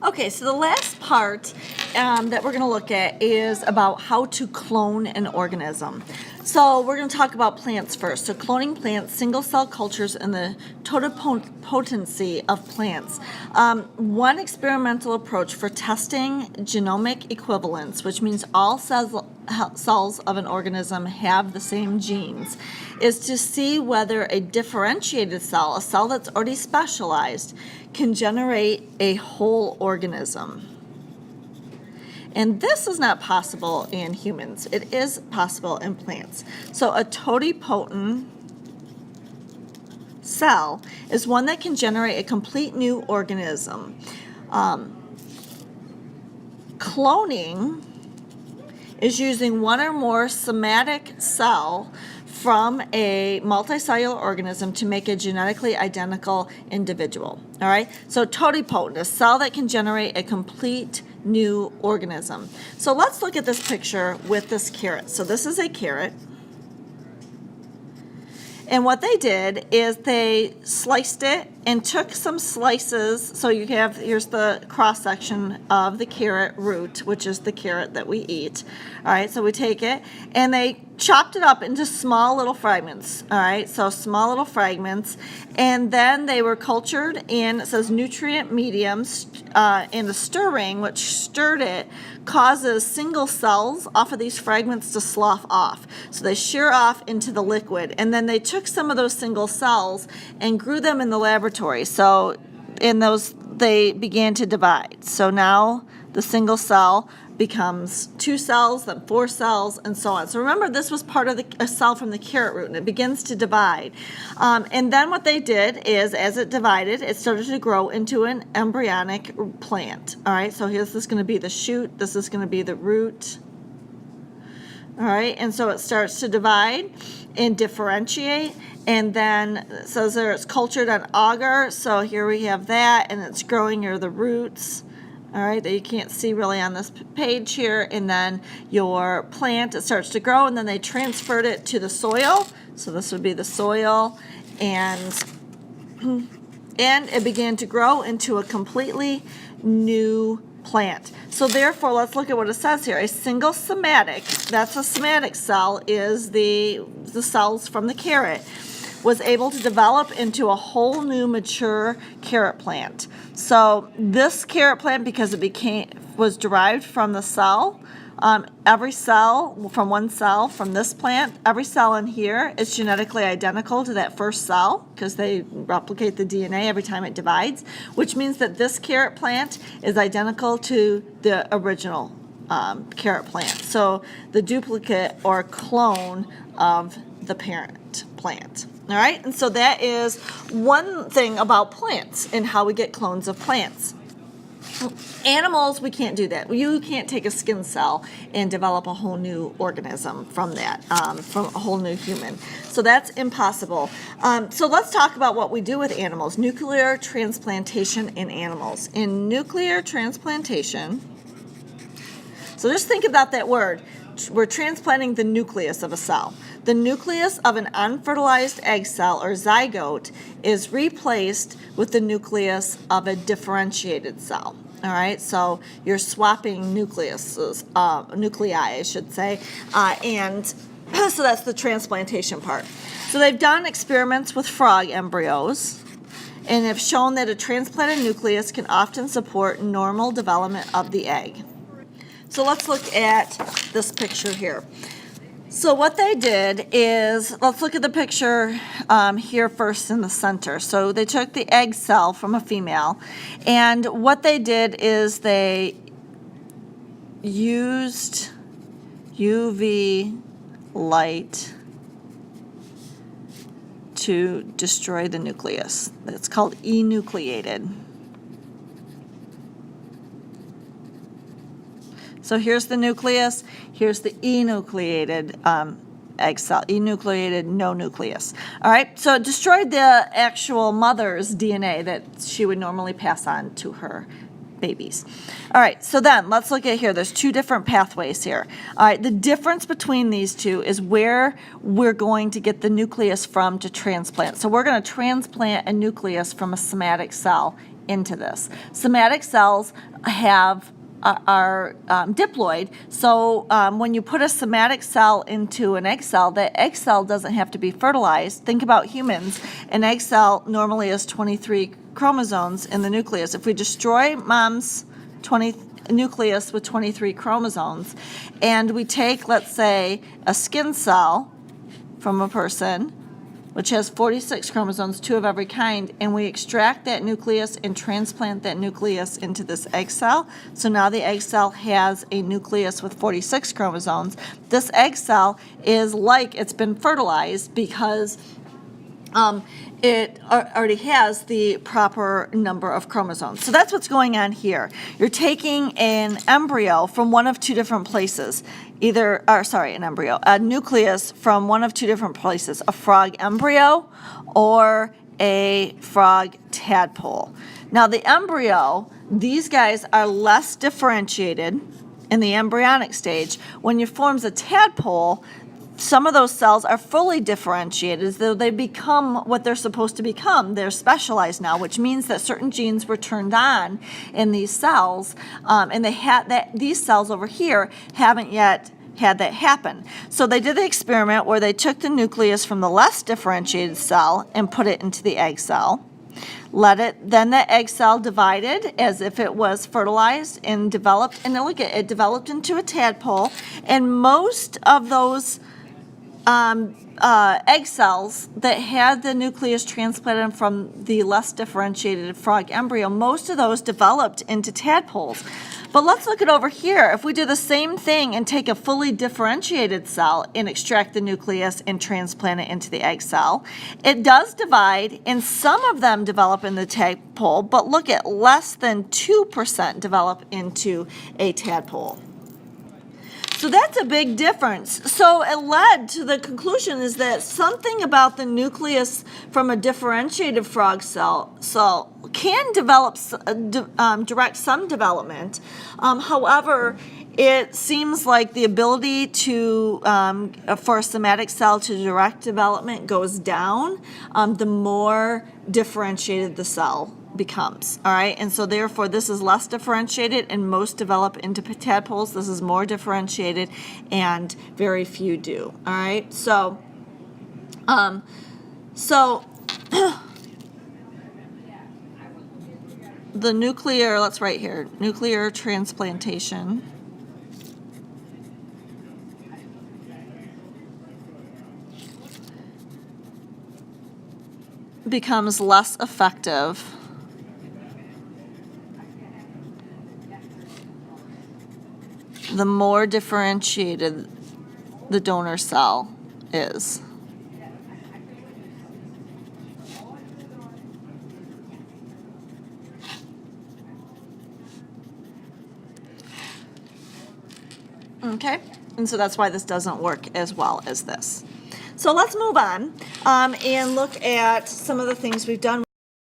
Okay, so the last part that we're going to look at is about how to clone an organism. So we're going to talk about plants first. So cloning plants, single-cell cultures, and the totipotency of plants. One experimental approach for testing genomic equivalence, which means all cells of an organism have the same genes, is to see whether a differentiated cell, a cell that's already specialized, can generate a whole organism. And this is not possible in humans. It is possible in plants. So a totipotent cell is one that can generate a complete new organism. Cloning is using one or more somatic cell from a multicellular organism to make a genetically identical individual. All right, so totipotent, a cell that can generate a complete new organism. So let's look at this picture with this carrot. So this is a carrot. And what they did is they sliced it and took some slices. So you have, here's the cross section of the carrot root, which is the carrot that we eat. All right, so we take it and they chopped it up into small little fragments. All right, so small little fragments. And then they were cultured in, it says nutrient mediums, in the stirring, which stirred it, causes single cells off of these fragments to slough off. So they shear off into the liquid. And then they took some of those single cells and grew them in the laboratory. So in those, they began to divide. So now the single cell becomes 2 cells, then 4 cells, and so on. So remember, this was part of a cell from the carrot root, and it begins to divide. And then what they did is, as it divided, it started to grow into an embryonic plant. All right, so here's this going to be the shoot, this is going to be the root. All right, and so it starts to divide and differentiate, and then it says there it's cultured on agar. So here we have that, and it's growing near the roots. All right, that you can't see really on this page here. And then your plant, it starts to grow, and then they transferred it to the soil. So this would be the soil, and it began to grow into a completely new plant. So therefore, let's look at what it says here. A single somatic, that's a somatic cell, is the cells from the carrot, was able to develop into a whole new mature carrot plant. So this carrot plant, because it was derived from the cell, every cell from one cell from this plant, every cell in here is genetically identical to that first cell because they replicate the DNA every time it divides, which means that this carrot plant is identical to the original carrot plant. So the duplicate or clone of the parent plant. All right, and so that is one thing about plants and how we get clones of plants. Animals, we can't do that. You can't take a skin cell and develop a whole new organism from that, from a whole new human. So that's impossible. So let's talk about what we do with animals. Nuclear transplantation in animals. In nuclear transplantation, so just think about that word. We're transplanting the nucleus of a cell. The nucleus of an unfertilized egg cell or zygote is replaced with the nucleus of a differentiated cell. All right, so you're swapping nuclei, I should say, and so that's the transplantation part. So they've done experiments with frog embryos and have shown that a transplanted nucleus can often support normal development of the egg. So let's look at this picture here. So what they did is, let's look at the picture here first in the center. So they took the egg cell from a female, and what they did is they used UV light to destroy the nucleus. It's called enucleated. So here's the nucleus, here's the enucleated egg cell, enucleated, no nucleus. All right, so it destroyed the actual mother's DNA that she would normally pass on to her babies. All right, so then let's look at here. There's 2 different pathways here. All right, the difference between these 2 is where we're going to get the nucleus from to transplant. So we're going to transplant a nucleus from a somatic cell into this. Somatic cells are diploid, so when you put a somatic cell into an egg cell, that egg cell doesn't have to be fertilized. Think about humans. An egg cell normally has 23 chromosomes in the nucleus. If we destroy mom's nucleus with 23 chromosomes, and we take, let's say, a skin cell from a person, which has 46 chromosomes, 2 of every kind, and we extract that nucleus and transplant that nucleus into this egg cell. So now the egg cell has a nucleus with 46 chromosomes. This egg cell is like it's been fertilized because it already has the proper number of chromosomes. So that's what's going on here. You're taking an embryo from one of two different places, a nucleus from one of two different places, a frog embryo or a frog tadpole. Now the embryo, these guys are less differentiated in the embryonic stage. When it forms a tadpole, some of those cells are fully differentiated, so they become what they're supposed to become. They're specialized now, which means that certain genes were turned on in these cells, and these cells over here haven't yet had that happen. So they did the experiment where they took the nucleus from the less differentiated cell and put it into the egg cell. Then the egg cell divided as if it was fertilized and developed, and look at it developed into a tadpole, and most of those egg cells that had the nucleus transplanted from the less differentiated frog embryo, most of those developed into tadpoles. But let's look at over here. If we do the same thing and take a fully differentiated cell and extract the nucleus and transplant it into the egg cell, it does divide, and some of them develop in the tadpole, but look at less than 2% develop into a tadpole. So that's a big difference. So it led to the conclusion is that something about the nucleus from a differentiated frog cell can develop, direct some development. However, it seems like the ability for a somatic cell to direct development goes down the more differentiated the cell becomes. All right, and so therefore this is less differentiated and most develop into tadpoles. This is more differentiated and very few do. All right, so the nuclear, let's write here, nuclear transplantation becomes less effective the more differentiated the donor cell is. Okay, and so that's why this doesn't work as well as this. So let's move on and look at some of the things we've done.